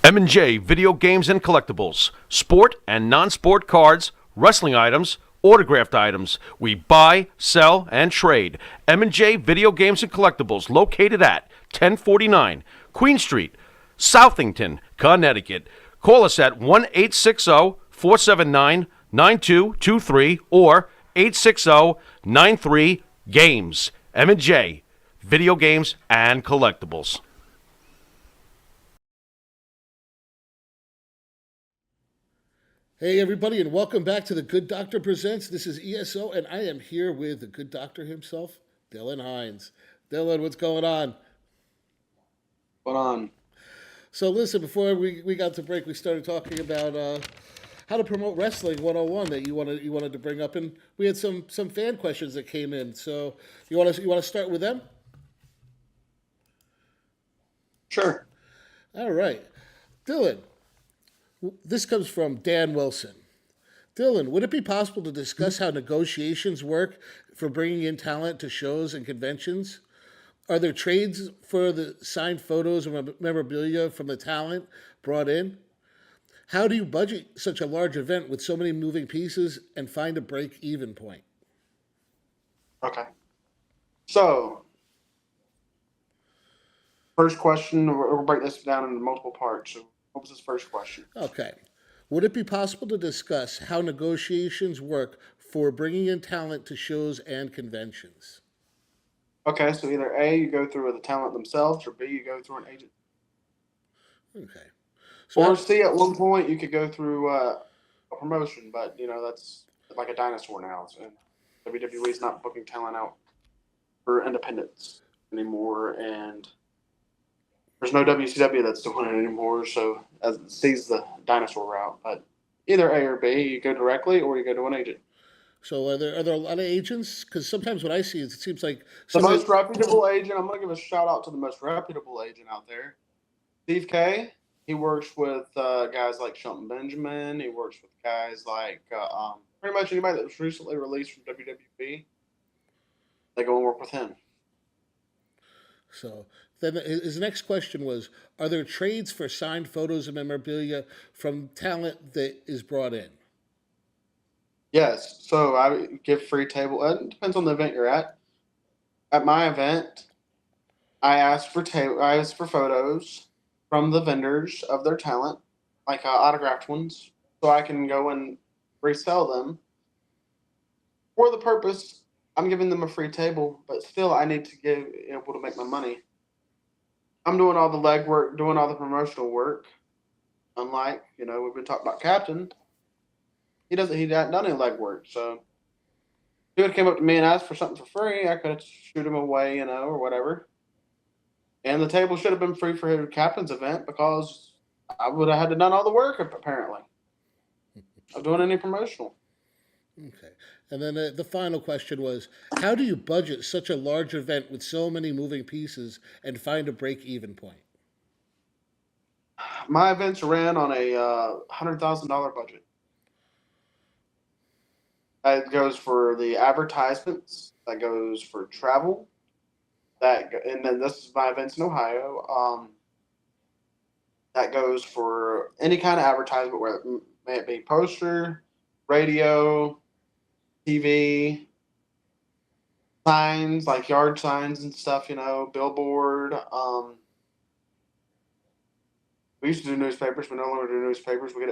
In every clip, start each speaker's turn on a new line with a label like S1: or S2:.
S1: M&J Video Games and Collectibles. Sport and non-sport cards, wrestling items, autographed items. We buy, sell, and trade. M&J Video Games and Collectibles, located at 1049 Queen Street, Southington, Connecticut. Call us at 1-860-479-9223 or 860-93-GAMES. M&J Video Games and Collectibles.
S2: Hey, everybody, and welcome back to The Good Doctor Presents. This is ESO, and I am here with the good doctor himself, Dylan Hines. Dylan, what's going on?
S3: Going on?
S2: So, listen, before we got to break, we started talking about how to promote wrestling 101 that you wanted to bring up, and we had some fan questions that came in. So, you want to start with them?
S3: Sure.
S2: All right, Dylan. This comes from Dan Wilson. Dylan, would it be possible to discuss how negotiations work for bringing in talent to shows and conventions? Are there trades for the signed photos or memorabilia from the talent brought in? How do you budget such a large event with so many moving pieces and find a break-even point?
S3: Okay. So, first question, we'll break this down into multiple parts. So, what was his first question?
S2: Okay. Would it be possible to discuss how negotiations work for bringing in talent to shows and conventions?
S3: Okay, so either A, you go through the talent themselves, or B, you go through an agent.
S2: Okay.
S3: Or C, at one point, you could go through a promotion, but, that's like a dinosaur now. So WWE's not booking talent out for independents anymore, and there's no WCW that's doing it anymore, so as it sees the dinosaur route. But either A or B, you go directly or you go to an agent.
S2: So are there a lot of agents? Because sometimes what I see is it seems like
S3: the most reputable agent. I'm going to give a shout out to the most reputable agent out there, Steve K. He works with guys like Shelton Benjamin. He works with guys like pretty much anybody that was recently released from WWE. They go and work with him.
S2: So then his next question was, are there trades for signed photos and memorabilia from talent that is brought in?
S3: Yes. So I give free table. It depends on the event you're at. At my event, I ask for photos from the vendors of their talent, like autographed ones, so I can go and resell them. For the purpose, I'm giving them a free table, but still I need to be able to make my money. I'm doing all the legwork, doing all the promotional work. Unlike, we've been talking about Captain. He hadn't done any legwork. So if he would have came up to me and asked for something for free, I could have shoot him away, or whatever. And the table should have been free for his Captain's event because I would have had to done all the work, apparently, of doing any promotional.
S2: Okay. And then the final question was, how do you budget such a large event with so many moving pieces and find a break-even point?
S3: My events ran on a $100,000 budget. That goes for the advertisements. That goes for travel. And then this is my events in Ohio. That goes for any kind of advertisement, whether may it be poster, radio, TV, signs like yard signs and stuff. Billboard. We used to do newspapers. We no longer do newspapers. We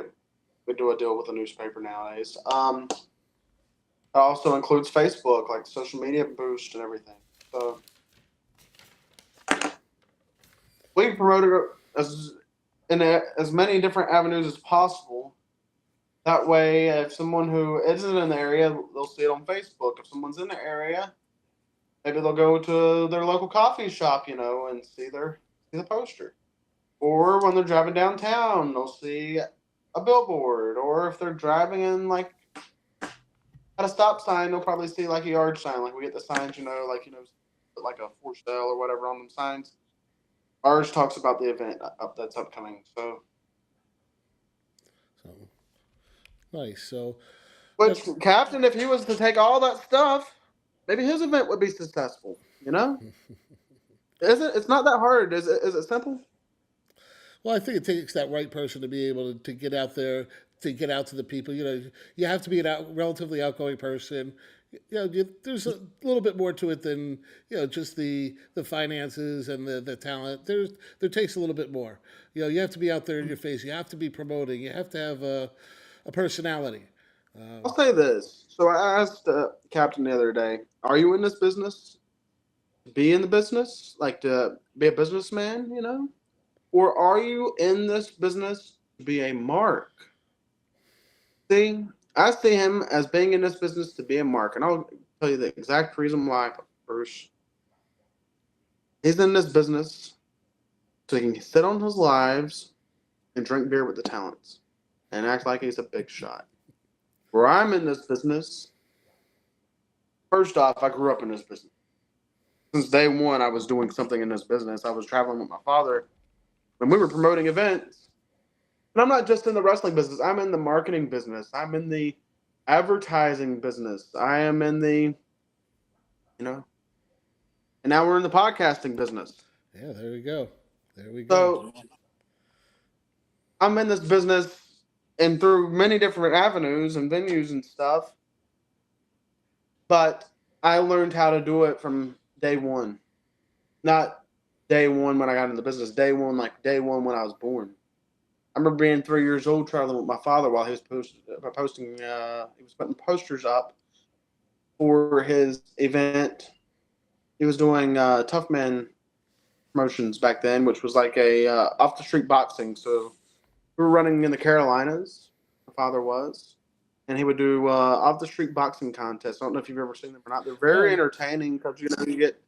S3: do a deal with a newspaper nowadays. It also includes Facebook, like social media boost and everything. So we promote it in as many different avenues as possible. That way, if someone who isn't in the area, they'll see it on Facebook. If someone's in the area, maybe they'll go to their local coffee shop, and see the poster. Or when they're driving downtown, they'll see a billboard. Or if they're driving in, like, at a stop sign, they'll probably see, like, a yard sign. Like, we get the signs, like a for sale or whatever on them signs. Ours talks about the event that's upcoming. So
S2: nice. So,
S3: which Captain, if he was to take all that stuff, maybe his event would be successful. It's not that hard. Is it simple?
S2: Well, I think it takes that right person to be able to get out there, to get out to the people. You have to be a relatively outgoing person. There's a little bit more to it than just the finances and the talent. There takes a little bit more. You have to be out there in your face. You have to be promoting. You have to have a personality.
S3: I'll say this. So I asked Captain the other day, "Are you in this business to be in the business, like to be a businessman, or are you in this business to be a mark?" See, I see him as being in this business to be a mark, and I'll tell you the exact reason why, Bruce. He's in this business so he can sit on his lives and drink beer with the talents and act like he's a big shot. Where I'm in this business, first off, I grew up in this business. Since day one, I was doing something in this business. I was traveling with my father when we were promoting events. And I'm not just in the wrestling business. I'm in the marketing business. I'm in the advertising business. I am in the, and now we're in the podcasting business.
S2: Yeah, there we go. There we
S3: So
S2: go.
S3: I'm in this business and through many different avenues and venues and stuff. But I learned how to do it from day one. Not day one when I got into the business. Day one, like day one when I was born. I remember being 3 years old traveling with my father while he was posting. He was putting posters up for his event. He was doing Tough Man promotions back then, which was like a off the street boxing. So we were running in the Carolinas. My father was, and he would do off the street boxing contests. I don't know if you've ever seen them or not. They're very entertaining because you get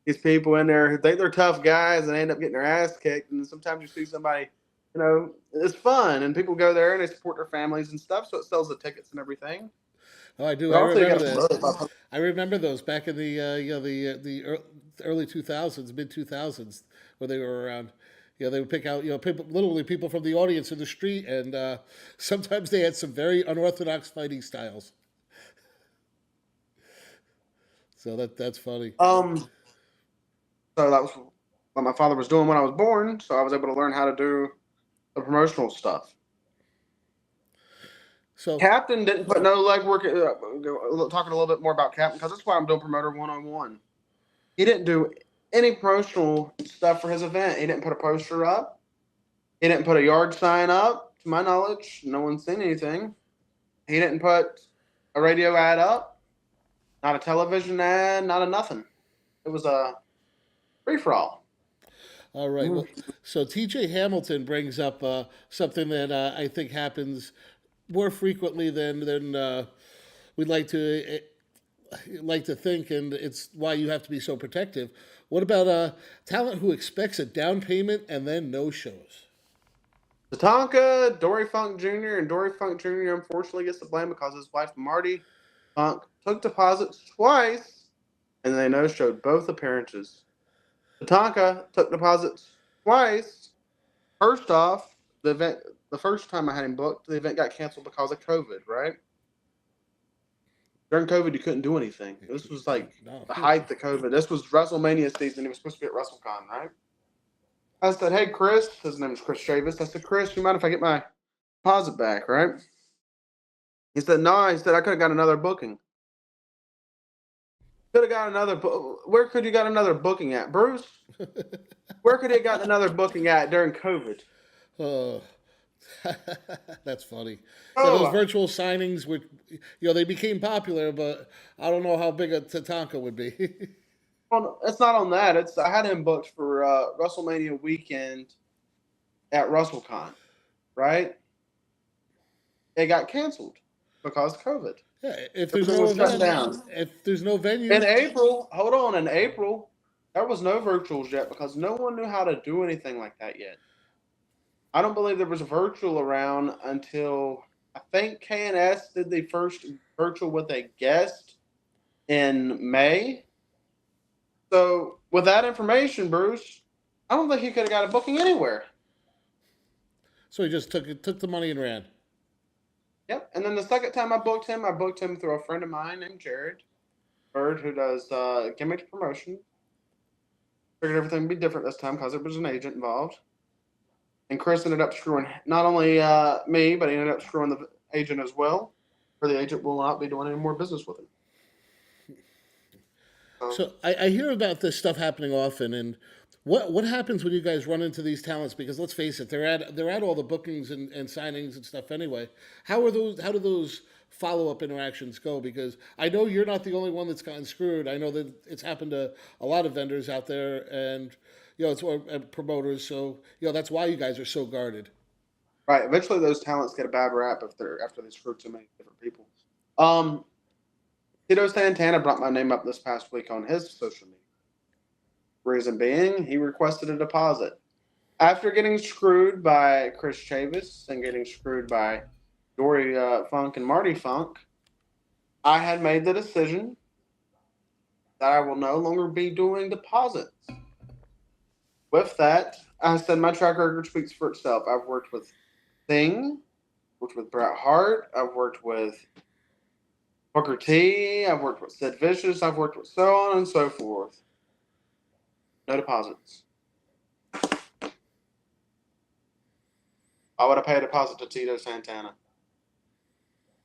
S3: these people in there who think they're tough guys and they end up getting their ass kicked. And sometimes you see somebody. It's fun, and people go there and they support their families and stuff, so it sells the tickets and everything.
S2: Oh, I do.
S3: But
S2: I
S3: also, you
S2: remember
S3: got
S2: that. I remember those back in the early 2000s, mid 2000s, where they were around. They would pick out people, literally people from the audience in the street, and sometimes they had some very unorthodox fighting styles. So that's funny.
S3: So that was what my father was doing when I was born, so I was able to learn how to do the promotional stuff.
S2: So
S3: Captain didn't put no legwork. Talking a little bit more about Captain, because that's why I'm doing Promoter 101. He didn't do any promotional stuff for his event. He didn't put a poster up. He didn't put a yard sign up, to my knowledge. No one's seen anything. He didn't put a radio ad up, not a television ad, not a nothing. It was a free-for-all.
S2: all right. Well, so T.J. Hamilton brings up something that I think happens more frequently than we'd like to think, and it's why you have to be so protective. What about talent who expects a down payment and then no shows?
S3: Tatanka, Dory Funk Jr., and Dory Funk Jr. unfortunately gets the blame because his wife Marty Funk took deposits twice and they no-showed both appearances. Tatanka took deposits twice. First off, the first time I had him booked, the event got canceled because of COVID, right? During COVID, you couldn't do anything. This was like the height of COVID. This was WrestleMania season. He was supposed to be at WrestleCon, right? I said, "Hey, Chris," his name is Chris Chavis. I said, "Chris, you mind if I get my deposit back, right?" He said, "No." He said, "I could have got another booking. Could have got another. Where could you got another booking at, Bruce? Where could he have gotten another booking at during COVID?"
S2: Oh, that's funny. Yeah, those
S3: Oh,
S2: virtual signings they became popular, but I don't know how big a Tatanka would be.
S3: well, it's not on that. I had him booked for WrestleMania weekend at WrestleCon, right? It got canceled because of COVID.
S2: Yeah, if there's
S3: Everything
S2: no
S3: was shut
S2: event,
S3: down.
S2: if there's no venue,
S3: In April, hold on, in April, there was no virtuals yet because no one knew how to do anything like that yet. I don't believe there was a virtual around until I think KNS did the first virtual with a guest in May. So with that information, Bruce, I don't think he could have got a booking anywhere.
S2: so he just took the money and ran.
S3: Yep. And then the second time I booked him through a friend of mine named Jared Bird, who does gimmick promotion. Figured everything would be different this time because there was an agent involved. And Chris ended up screwing not only me, but he ended up screwing the agent as well. Or the agent will not be doing any more business with him. So,
S2: So I hear about this stuff happening often, and what happens when you guys run into these talents? Because let's face it, they're at all the bookings and signings and stuff anyway. How do those follow up interactions go? Because I know you're not the only one that's gotten screwed. I know that it's happened to a lot of vendors out there, and it's promoters. So that's why you guys are so guarded.
S3: right. Eventually, those talents get a bad rap if they're after they screw too many different people. Um, Tito Santana brought my name up this past week on his social media. Reason being, he requested a deposit. After getting screwed by Chris Chavis and getting screwed by Dory Funk and Marty Funk, I had made the decision that I will no longer be doing deposits. With that, I said my track record speaks for itself. I've worked with Thing, worked with Bret Hart, I've worked with Booker T, I've worked with Sid Vicious, I've worked with so on and so forth. No deposits. I would have paid a deposit to Tito Santana.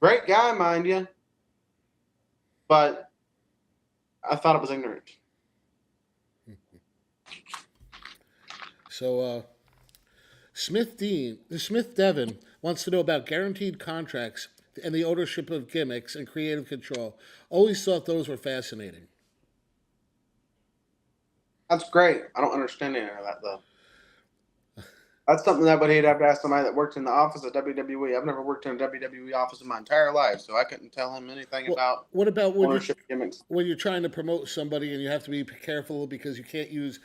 S3: Great guy, mind you, but I thought it was ignorant.
S2: So Smith Devon wants to know about guaranteed contracts and the ownership of gimmicks and creative control. Always thought those were fascinating.
S3: That's great. I don't understand any of that, though. That's something that he'd have to ask somebody that worked in the office at WWE. I've never worked in a WWE office in my entire life, so I couldn't tell him anything about
S2: What about
S3: ownership gimmicks.
S2: when you're trying to promote somebody and you have to be careful because you can't use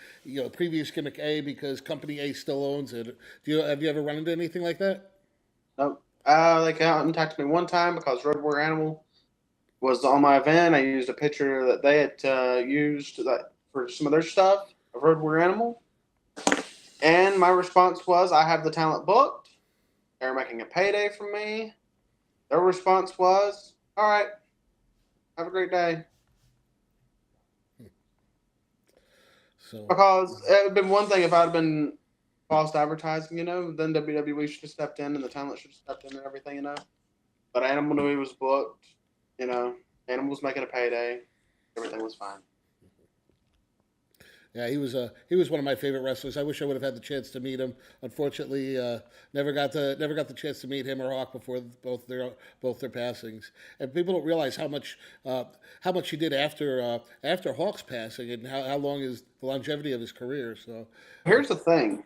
S2: previous gimmick A because company A still owns it? Have you ever run into anything like that?
S3: No. They contacted me one time because Road Warrior Animal was on my event. I used a picture that they had used for some of their stuff of Road Warrior Animal. And my response was, I have the talent booked. They're making a payday from me. Their response was, all right, have a great day.
S2: So
S3: Because it would have been one thing if I had been false advertising, then WWE should have stepped in and the talent should have stepped in and everything, But Animal knew he was booked, Animal was making a payday. Everything was fine.
S2: yeah, he was one of my favorite wrestlers. I wish I would have had the chance to meet him. Unfortunately, never got the chance to meet him or Hawk before both their passings. And people don't realize how much he did after Hawk's passing and how long is the longevity of his career. So
S3: Here's the thing,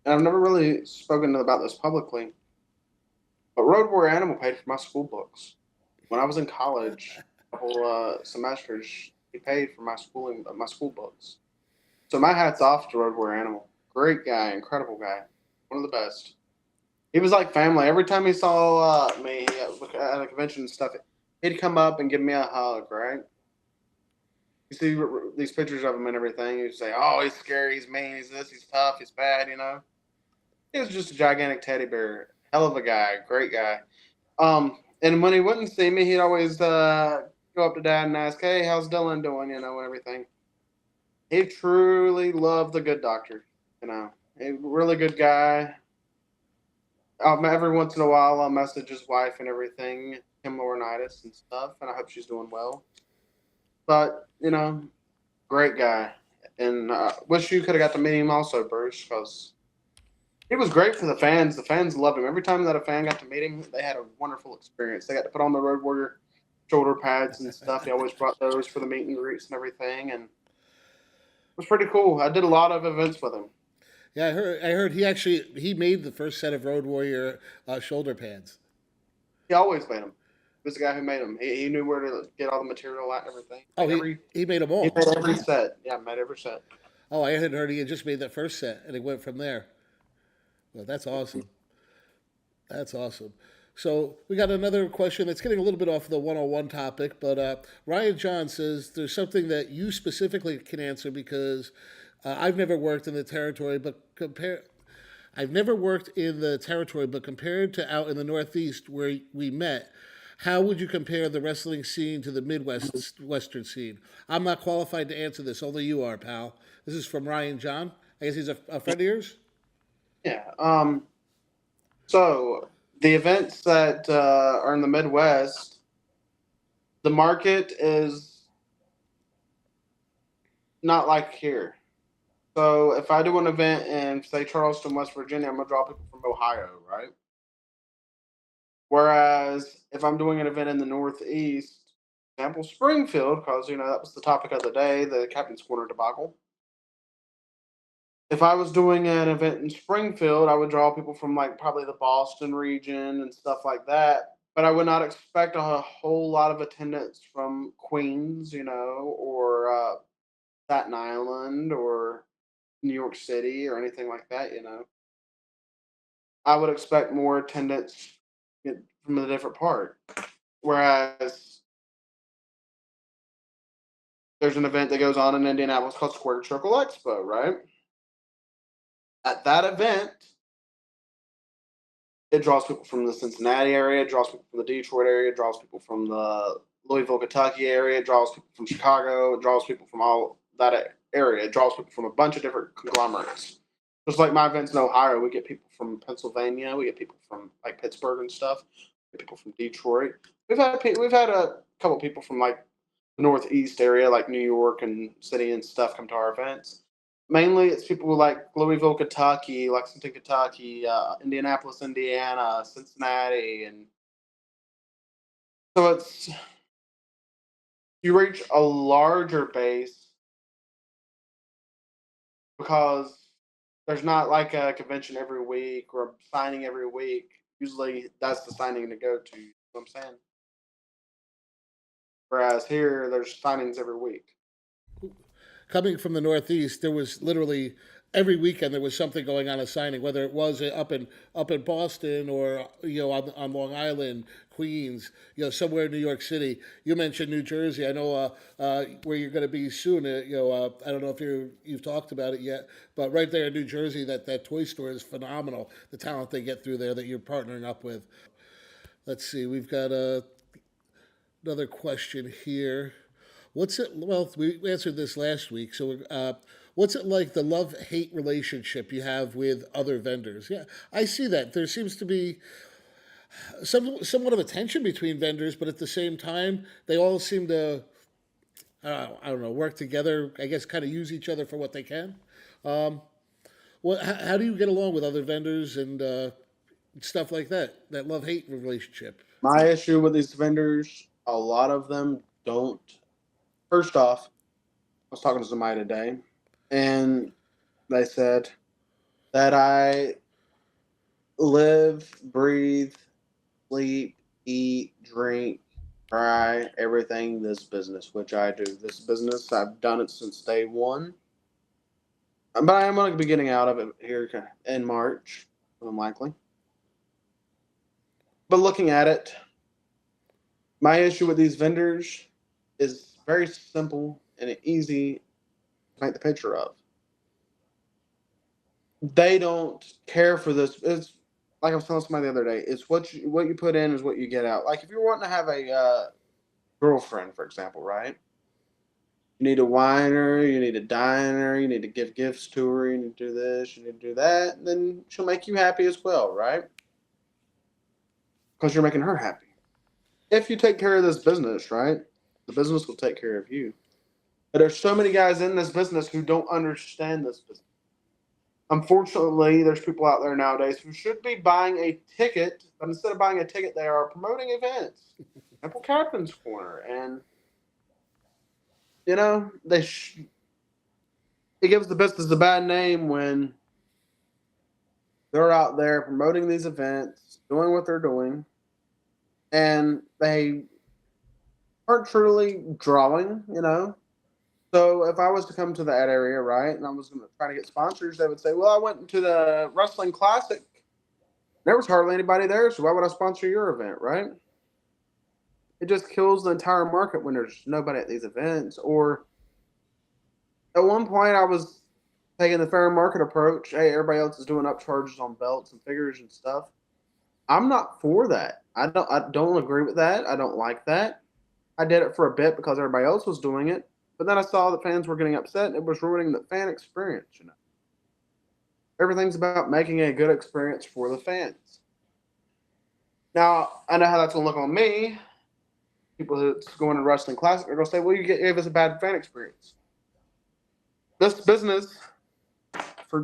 S3: and I've never really spoken about this publicly, but Road Warrior Animal paid for my school books. When I was in college, a couple semesters, he paid for my school books. So my hat's off to Road Warrior Animal. Great guy, incredible guy, one of the best. He was like family. Every time he saw me at a convention and stuff, he'd come up and give me a hug, right? You see these pictures of him and everything. You'd say, oh, he's scary, he's mean, he's this, he's tough, he's bad, He was just a gigantic teddy bear. Hell of a guy, great guy. And when he wouldn't see me, he'd always go up to Dad and ask, hey, how's Dylan doing, and everything. He truly loved the good doctor, A really good guy. Every once in a while, I'll message his wife and everything, Kim Laurinaitis and stuff, and I hope she's doing well. But, great guy. And wish you could have got to meet him also, Bruce, because he was great for the fans. The fans loved him. Every time that a fan got to meet him, they had a wonderful experience. They got to put on the Road Warrior shoulder pads and stuff. He always brought those for the meet and greets and everything, and it was pretty cool. I did a lot of events with him.
S2: yeah, I heard he made the first set of Road Warrior shoulder pads.
S3: He always made them. He was the guy who made them. He knew where to get all the material at and everything.
S2: Oh, he made them all.
S3: He made every set. Yeah, made every set.
S2: Oh, I had heard he had just made that first set and it went from there. Well, that's awesome. That's awesome. So we got another question that's getting a little bit off the 101 topic, but Ryan John says there's something that you specifically can answer because I've never worked in the territory, but I've never worked in the territory, but compared to out in the Northeast where we met, how would you compare the wrestling scene to the Midwest Western scene? I'm not qualified to answer this. Only you are, pal. This is from Ryan John. I guess he's a friend of yours.
S3: Yeah. So the events that are in the Midwest, the market is not like here. So if I do an event in, say, Charleston, West Virginia, I'm gonna draw people from Ohio, right? Whereas if I'm doing an event in the Northeast, example Springfield, because that was the topic of the day, the Captain's Corner debacle. If I was doing an event in Springfield, I would draw people from like probably the Boston region and stuff like that. But I would not expect a whole lot of attendance from Queens, or Staten Island or New York City or anything like that. I would expect more attendance from a different part. Whereas there's an event that goes on in Indianapolis called Square Circle Expo, right? At that event, it draws people from the Cincinnati area, it draws people from the Detroit area, it draws people from the Louisville, Kentucky area, it draws people from Chicago, it draws people from all that area, it draws people from a bunch of different conglomerates. Just like my events in Ohio, we get people from Pennsylvania, we get people from like Pittsburgh and stuff, we get people from Detroit. We've had a couple people from like the Northeast area, like New York and City and stuff, come to our events. Mainly, it's people like Louisville, Kentucky, Lexington, Kentucky, Indianapolis, Indiana, Cincinnati, and so you reach a larger base because there's not like a convention every week or a signing every week. Usually, that's the signing to go to. You know what I'm saying? Whereas here, there's signings every week.
S2: Coming from the Northeast, there was literally every weekend there was something going on, a signing, whether it was up in Boston or on Long Island, Queens, somewhere in New York City. You mentioned New Jersey. I know where you're going to be soon. I don't know if you've talked about it yet, but right there in New Jersey, that toy store is phenomenal. The talent they get through there that you're partnering up with. Let's see. We've got another question here. What's it? Well, we answered this last week. So, what's it like the love-hate relationship you have with other vendors? Yeah, I see that. There seems to be somewhat of a tension between vendors, but at the same time, they all seem to, I don't know, work together. I guess kind of use each other for what they can. How do you get along with other vendors and stuff like that? That love-hate relationship.
S3: My issue with these vendors, a lot of them don't. First off, I was talking to somebody today, and they said that I live, breathe, sleep, eat, drink, try everything this business, which I do. This business, I've done it since day one. But I am going to be getting out of it here in March, more than likely. But looking at it, my issue with these vendors is very simple and easy to paint the picture of. They don't care for this. It's like I was telling somebody the other day. It's what you put in is what you get out. Like if you're wanting to have a girlfriend, for example, right? You need to wine her, you need to dine her, you need to give gifts to her, you need to do this, you need to do that, and then she'll make you happy as well, right? Because you're making her happy. If you take care of this business, right? The business will take care of you. But there's so many guys in this business who don't understand this business. Unfortunately, there's people out there nowadays who should be buying a ticket, but instead of buying a ticket, they are promoting events. Apple Captain's Corner, and it gives the business a bad name when they're out there promoting these events, doing what they're doing, and they aren't truly drawing. So if I was to come to that area, right, and I was going to try to get sponsors, they would say, well, I went to the Wrestling Classic. There was hardly anybody there, so why would I sponsor your event, right? It just kills the entire market when there's nobody at these events. Or at one point, I was taking the fair market approach. Hey, everybody else is doing upcharges on belts and figures and stuff. I'm not for that. I don't agree with that. I don't like that. I did it for a bit because everybody else was doing it. But then I saw that fans were getting upset and it was ruining the fan experience. Everything's about making a good experience for the fans. Now, I know how that's going to look on me. People who's going to Wrestling Classic are going to say, well, you gave us a bad fan experience. This business,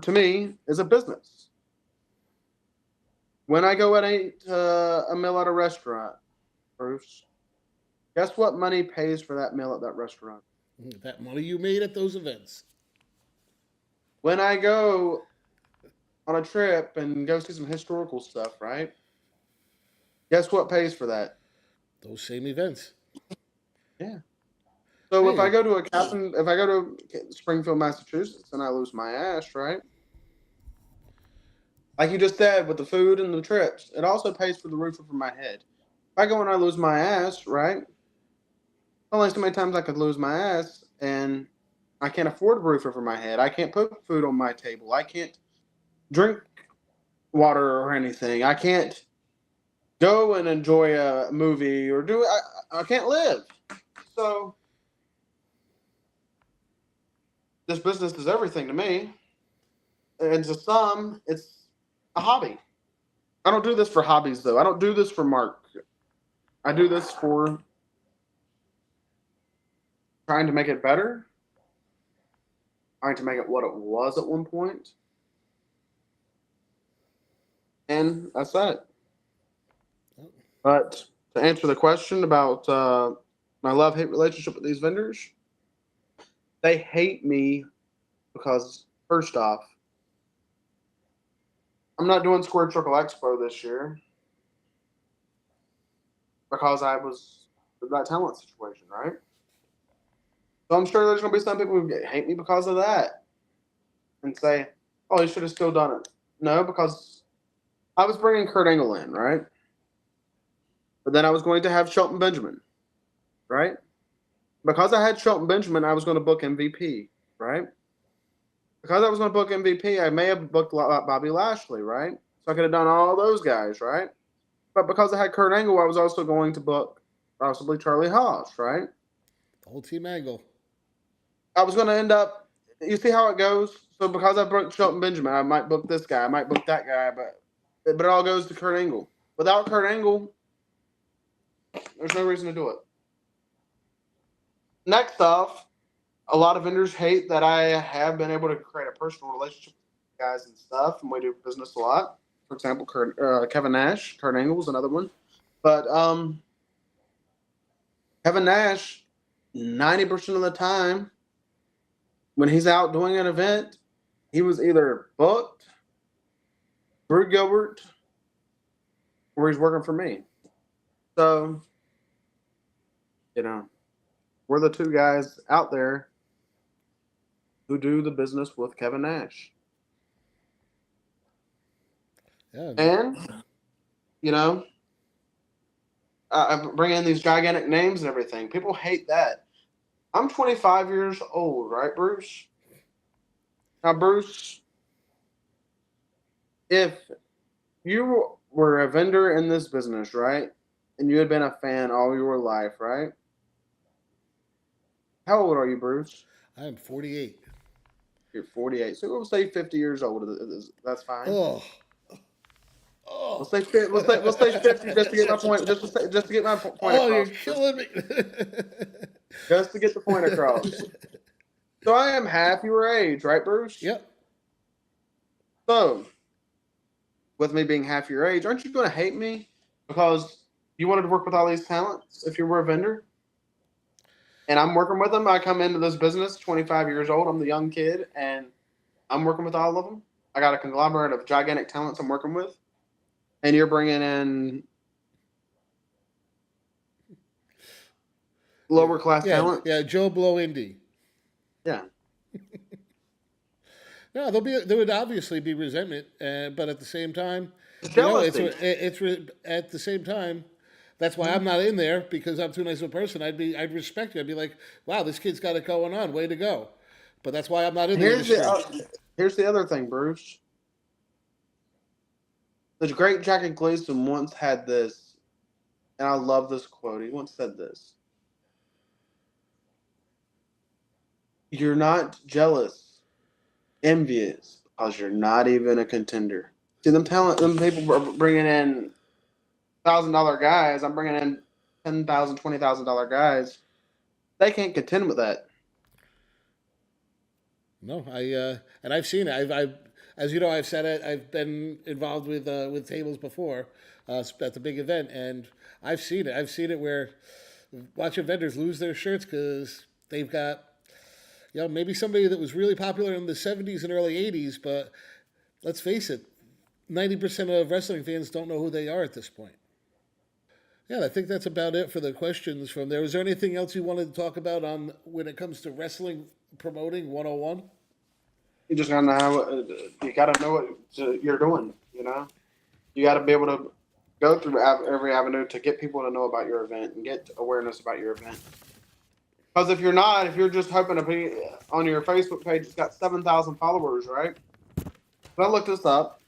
S3: to me, is a business. When I go and eat a meal at a restaurant, Bruce, guess what money pays for that meal at that restaurant?
S2: That money you made at those events.
S3: When I go on a trip and go see some historical stuff, right? Guess what pays for that?
S2: Those same events.
S3: Yeah. So if I
S2: Hey,
S3: go to if I go to Springfield, Massachusetts, and I lose my ass, right? Like you just said, with the food and the trips, it also pays for the roof over my head. If I go and I lose my ass, right? Only so many times I could lose my ass, and I can't afford a roof over my head. I can't put food on my table. I can't drink water or anything. I can't go and enjoy a movie or do. I can't live. So this business is everything to me. And to some, it's a hobby. I don't do this for hobbies, though. I don't do this for Mark. I do this for trying to make it better, trying to make it what it was at one point. And that's that. But to answer the question about my love-hate relationship with these vendors, they hate me because, first off, I'm not doing Square Circle Expo this year because I was in that talent situation, right? So I'm sure there's going to be some people who hate me because of that and say, oh, you should have still done it. No, because I was bringing Kurt Angle in, right? But then I was going to have Shelton Benjamin, right? Because I had Shelton Benjamin, I was going to book MVP, right? Because I was going to book MVP, I may have booked Bobby Lashley, right? So I could have done all those guys, right? But because I had Kurt Angle, I was also going to book possibly Charlie Haas, right?
S2: the whole team Angle.
S3: I was going to end up. You see how it goes. So because I booked Shelton Benjamin, I might book this guy, I might book that guy, but it all goes to Kurt Angle. Without Kurt Angle, there's no reason to do it. Next off, a lot of vendors hate that I have been able to create a personal relationship with guys and stuff, and we do business a lot. For example, Kevin Nash, Kurt Angle is another one. But Kevin Nash, 90% of the time, when he's out doing an event, he was either booked, Drew Gilbert, or he's working for me. So, we're the two guys out there who do the business with Kevin Nash.
S2: Yeah.
S3: And, I bring in these gigantic names and everything. People hate that. I'm 25 years old, right, Bruce? Now, Bruce, if you were a vendor in this business, right, and you had been a fan all your life, right? How old are you, Bruce?
S2: I am 48.
S3: You're 48. So we'll say 50 years old. That's fine.
S2: Oh.
S3: We'll say 50 just to get my point. Just to get my point
S2: Oh,
S3: across.
S2: you're killing me.
S3: Just to get the point across. So I am half your age, right, Bruce?
S2: Yep.
S3: So, with me being half your age, aren't you going to hate me because you wanted to work with all these talents if you were a vendor? And I'm working with them. I come into this business 25 years old. I'm the young kid, and I'm working with all of them. I got a conglomerate of gigantic talents I'm working with. And you're bringing in lower class talent?
S2: Yeah, Joe Blow Indy.
S3: Yeah.
S2: No, there would obviously be resentment, but at the same time,
S3: Jealousy.
S2: At the same time, that's why I'm not in there because I'm too nice of a person. I'd respect you. I'd be like, wow, this kid's got it going on. Way to go. But that's why I'm not in the industry.
S3: Here's the other thing, Bruce. The great Jackie Gleason once had this, and I love this quote. He once said this: "You're not jealous, envious because you're not even a contender. See, them people are bringing in $1,000 guys. I'm bringing in $10,000, $20,000 guys. They can't contend with that.
S2: No, and I've seen it. As you know, I've said it. I've been involved with tables before at the big event, and I've seen it. I've seen it where watching vendors lose their shirts because they've got, maybe somebody that was really popular in the '70s and early '80s, but let's face it, 90% of wrestling fans don't know who they are at this point. Yeah, I think that's about it for the questions from there. Was there anything else you wanted to talk about on when it comes to wrestling promoting 101?
S3: You just gotta know. You gotta know what you're doing. You gotta be able to go through every avenue to get people to know about your event and get awareness about your event. Because if you're just hoping to be on your Facebook page, it's got 7,000 followers, right? But I looked this up.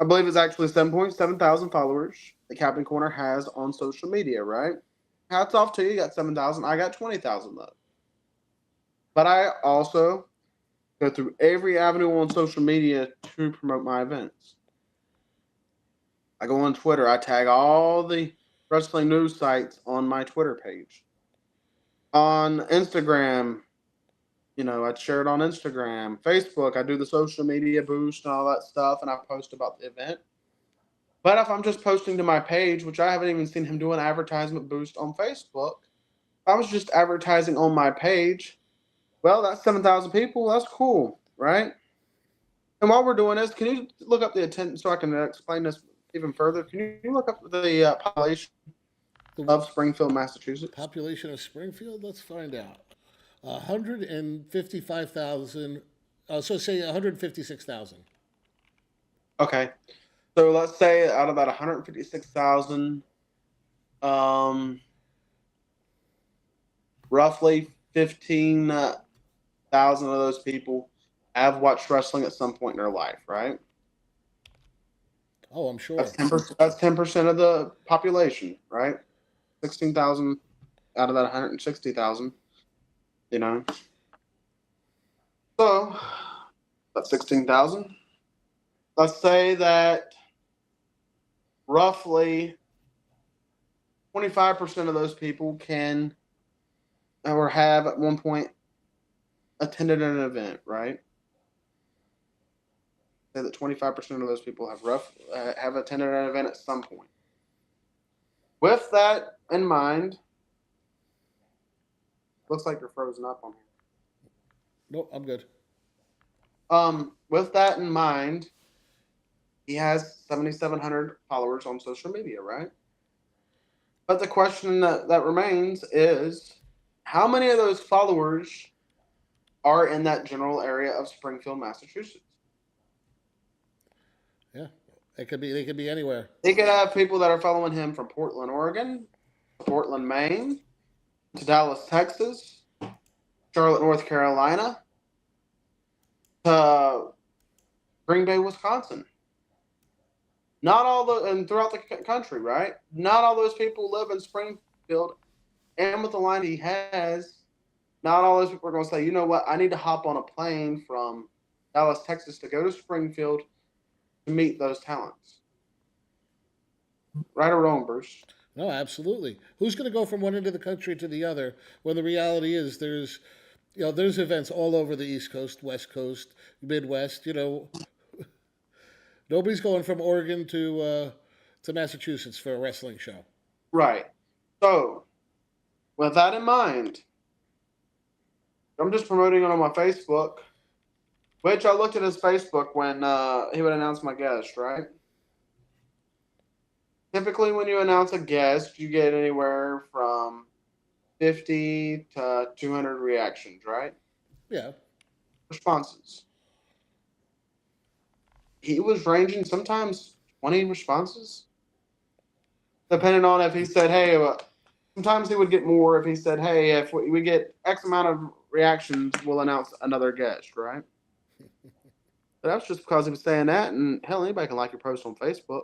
S3: I believe it's actually 7.7 thousand followers that Captain Corner has on social media, right? Hats off to you. You got 7,000. I got 20,000 though. But I also go through every avenue on social media to promote my events. I go on Twitter. I tag all the wrestling news sites on my Twitter page. On Instagram, I share it on Instagram. Facebook, I do the social media boost and all that stuff, and I post about the event. But if I'm just posting to my page, which I haven't even seen him do an advertisement boost on Facebook, if I was just advertising on my page, well, that's 7,000 people. That's cool, right? And while we're doing this, can you look up the attendance so I can explain this even further? Can you look up the population of Springfield, Massachusetts?
S2: Population of Springfield? Let's find out. 155,000. So say 156,000.
S3: Okay. So let's say out of that 156,000, roughly 15,000 of those people have watched wrestling at some point in their life, right?
S2: Oh, I'm sure.
S3: That's 10%. That's 10% of the population, right? 16,000 out of that 160,000. So that's 16,000. Let's say that roughly 25% of those people can or have at one point attended an event, right? Say that 25% of those people have attended an event at some point. With that in mind, looks like you're frozen up on here.
S2: Nope, I'm good.
S3: With that in mind, he has 7,700 followers on social media, right? But the question that remains is, how many of those followers are in that general area of Springfield, Massachusetts?
S2: Yeah, they could be anywhere.
S3: He could have people that are following him from Portland, Oregon, Portland, Maine, to Dallas, Texas, Charlotte, North Carolina, to Green Bay, Wisconsin. Not all and throughout the country, right? Not all those people live in Springfield, and with the line he has, not all those people are going to say, you know what, I need to hop on a plane from Dallas, Texas to go to Springfield to meet those talents. Right or wrong, Bruce?
S2: No, absolutely. Who's going to go from one end of the country to the other when the reality is there's events all over the East Coast, West Coast, Midwest. Nobody's going from Oregon to Massachusetts for a wrestling show.
S3: Right. So, with that in mind, I'm just promoting it on my Facebook, which I looked at his Facebook when he would announce my guest, right? Typically, when you announce a guest, you get anywhere from 50 to 200 reactions, right?
S2: Yeah. Responses.
S3: He was ranging sometimes 20 responses, depending on if he said, hey, sometimes he would get more if he said, hey, if we get X amount of reactions, we'll announce another guest, right? But that's just because he was saying that, and hell, anybody can like your post on Facebook.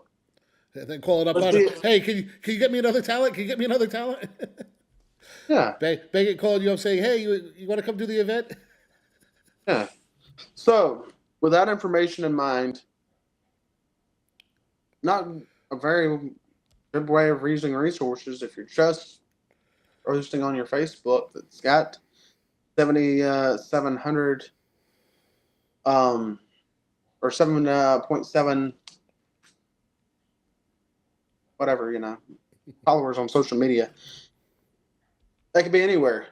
S2: And then call it up on it. Hey, can you get me another talent? Can you get me another talent?
S3: Yeah.
S2: They get called you up saying, hey, you want to come do the event?
S3: Yeah. So, with that information in mind, not a very good way of using resources if you're just posting on your Facebook that's got 7,700 or 7.7 whatever, followers on social media. That could be anywhere.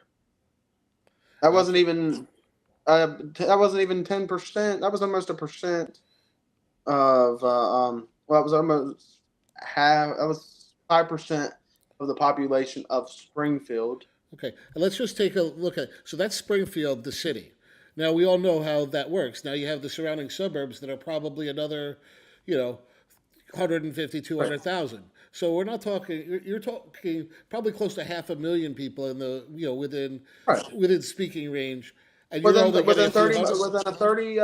S3: That wasn't even 10%. That was almost a percent of well, it was almost half. That was 5% of the population of Springfield.
S2: Okay, and let's just take a look at. So that's Springfield, the city. Now we all know how that works. Now you have the surrounding suburbs that are probably another, you know, 150, 200,000. So we're not talking. You're talking probably close to 500,000 people in the
S3: Right.
S2: within speaking range, and you're only getting a few hundred.
S3: Within a 30.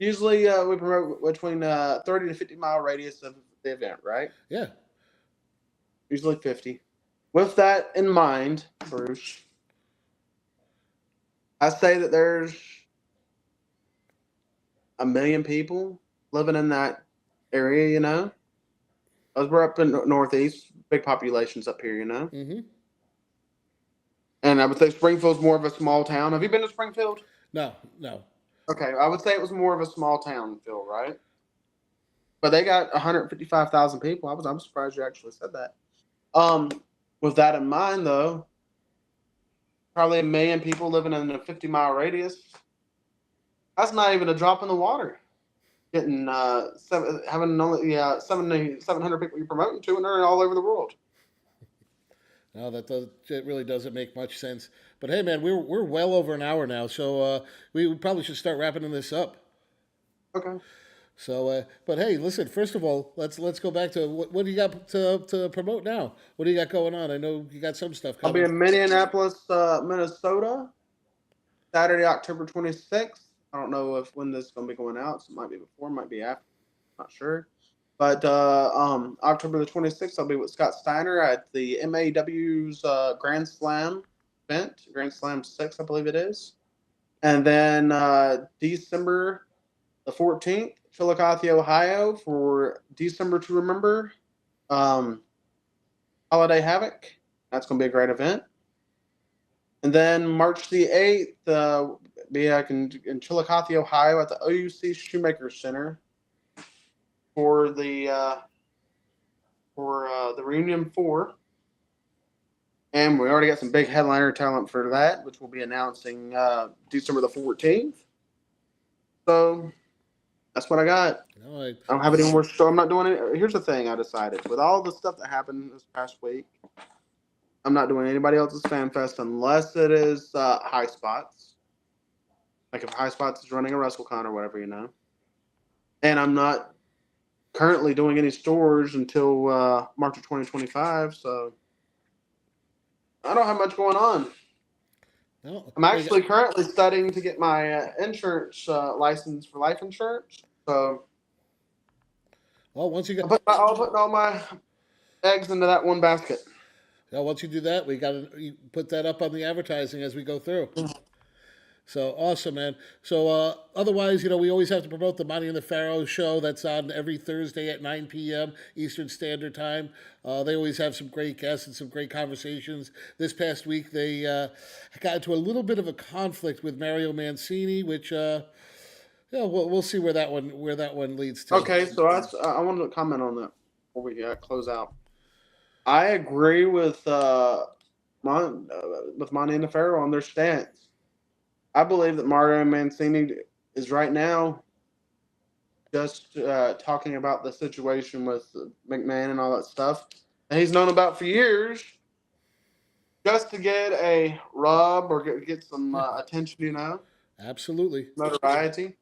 S3: Usually we promote between 30 to 50-mile radius of the event, right?
S2: Yeah.
S3: Usually 50. With that in mind, Bruce, I say that there's 1 million people living in that area, As we're up in the Northeast, big populations up here,
S2: Mm-hmm.
S3: And I would say Springfield's more of a small town. Have you been to Springfield?
S2: No, no.
S3: Okay, I would say it was more of a small town feel, right? But they got 155,000 people. I'm surprised you actually said that. With that in mind, though, probably 1 million people living in a 50-mile radius. That's not even a drop in the water. Getting having only 700 people you're promoting to, and they're all over the world.
S2: No, it really doesn't make much sense. But hey, man, we're well over an hour now, so we probably should start wrapping this up.
S3: Okay.
S2: So, but hey, listen. First of all, let's go back to what do you got to promote now? What do you got going on? I know you got some stuff
S3: I'll be
S2: coming.
S3: in Minneapolis, Minnesota, Saturday, October 26th. I don't know when this is going to be going out. So it might be before, might be after. Not sure. But October the 26th, I'll be with Scott Steiner at the MAW's Grand Slam event, Grand Slam 6, I believe it is. And then December the 14th, Chillicothe, Ohio, for December to Remember, Holiday Havoc. That's going to be a great event. And then March the 8th, be in Chillicothe, Ohio, at the OUC Shoemaker Center for the Reunion 4. And we already got some big headliner talent for that, which we'll be announcing December the 14th. So that's what I got.
S2: No,
S3: I don't have any more. So I'm not doing it. Here's the thing I decided. With all the stuff that happened this past week, I'm not doing anybody else's fan fest unless it is High Spots. Like if High Spots is running a WrestleCon or whatever, And I'm not currently doing any stores until March of 2025, so I don't have much going on.
S2: no.
S3: I'm actually currently studying to get my insurance license for life insurance. So
S2: Well, once you get,
S3: I'll put all my eggs into that one basket.
S2: once you do that, we got to put that up on the advertising as we go through. So awesome, man. So otherwise, we always have to promote the Monty and the Pharaoh show that's on every Thursday at 9 p.m. Eastern Standard Time. They always have some great guests and some great conversations. This past week, they got into a little bit of a conflict with Mario Mancini, which we'll see where that one leads to.
S3: Okay, so I wanted to comment on that before we close out. I agree with Monty and the Pharaoh on their stance. I believe that Mario Mancini is right now just talking about the situation with McMahon and all that stuff that he's known about for years, just to get a rub or get some attention,
S2: Absolutely.
S3: notoriety.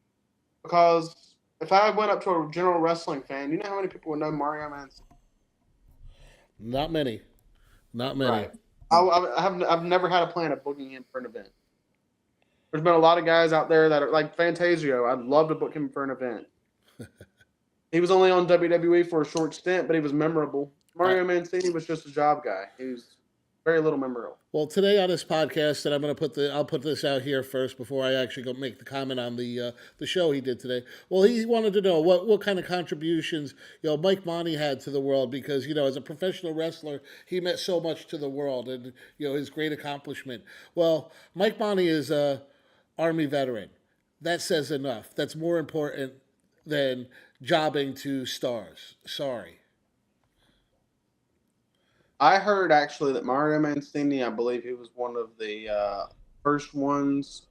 S3: Because if I went up to a general wrestling fan, you know how many people would know Mario Mancini?
S2: Not many. Not many.
S3: Right. I've never had a plan of booking him for an event. There's been a lot of guys out there that are like Fantasio. I'd love to book him for an event. He was only on WWE for a short stint, but he was memorable. Mario Mancini was just a job guy. very little memorial.
S2: Well, today on this podcast, and I'll put this out here first before I actually go make the comment on the show he did today. Well, he wanted to know what kind of contributions Mike Monty had to the world, because as a professional wrestler he meant so much to the world, and his great accomplishment. Well, Mike Monty is a Army veteran. That says enough. That's more important than jobbing to stars. Sorry.
S3: I heard actually that Mario Mancini, I believe he was one of the first ones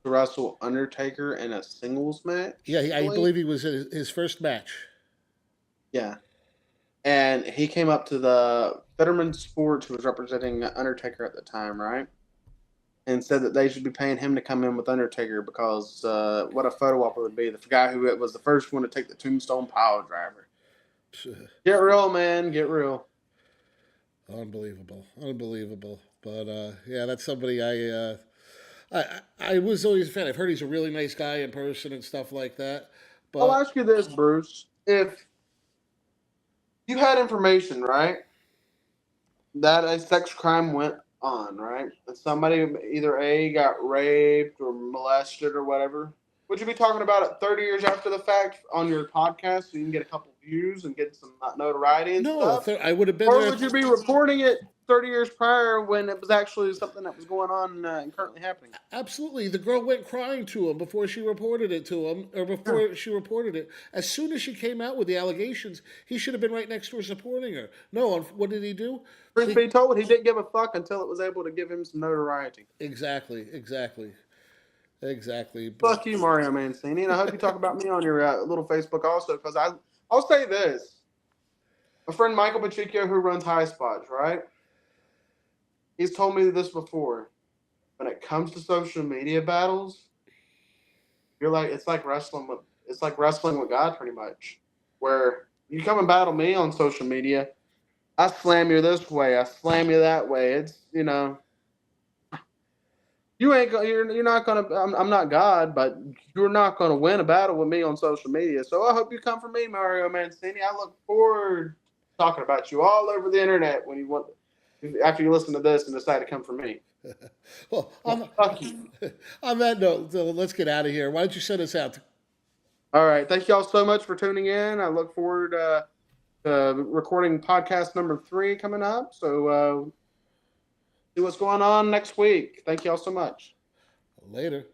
S3: to wrestle Undertaker in a singles match.
S2: Yeah, I believe he was in his first match.
S3: Yeah. And he came up to the Fetterman Sports, who was representing Undertaker at the time, right? And said that they should be paying him to come in with Undertaker because what a photo op it would be. The guy who was the first one to take the Tombstone Pile Driver. Get real, man. Get real.
S2: Unbelievable. But yeah, that's somebody I was always a fan. I've heard he's a really nice guy in person and stuff like that. But
S3: I'll ask you this, Bruce. If you had information, right, that a sex crime went on, right, and somebody either A, got raped or molested or whatever, would you be talking about it 30 years after the fact on your podcast so you can get a couple views and get some notoriety and stuff?
S2: I would have been
S3: Or
S2: there.
S3: would you be reporting it 30 years prior when it was actually something that was going on and currently happening?
S2: Absolutely. The girl went crying to him before she reported it to him, or before she reported it. As soon as she came out with the allegations, he should have been right next to her supporting her. No, what did he do?
S3: Truth be told, he didn't give a fuck until it was able to give him some notoriety.
S2: Exactly.
S3: Fuck you, Mario Mancini, and I hope you talk about me on your little Facebook also, because I'll say this. My friend Michael Pacheco, who runs High Spots, right? He's told me this before. When it comes to social media battles, it's like wrestling with God, pretty much. Where you come and battle me on social media, I slam you this way, I slam you that way. It's you're not gonna. I'm not God, but you're not gonna win a battle with me on social media. So I hope you come for me, Mario Mancini. I look forward to talking about you all over the internet after you listen to this and decide to come for me.
S2: Well,
S3: fuck you.
S2: On that note, let's get out of here. Why don't you send us out?
S3: All right. Thank you all so much for tuning in. I look forward to recording podcast number 3 coming up. So see what's going on next week. Thank you all so much.
S2: Later.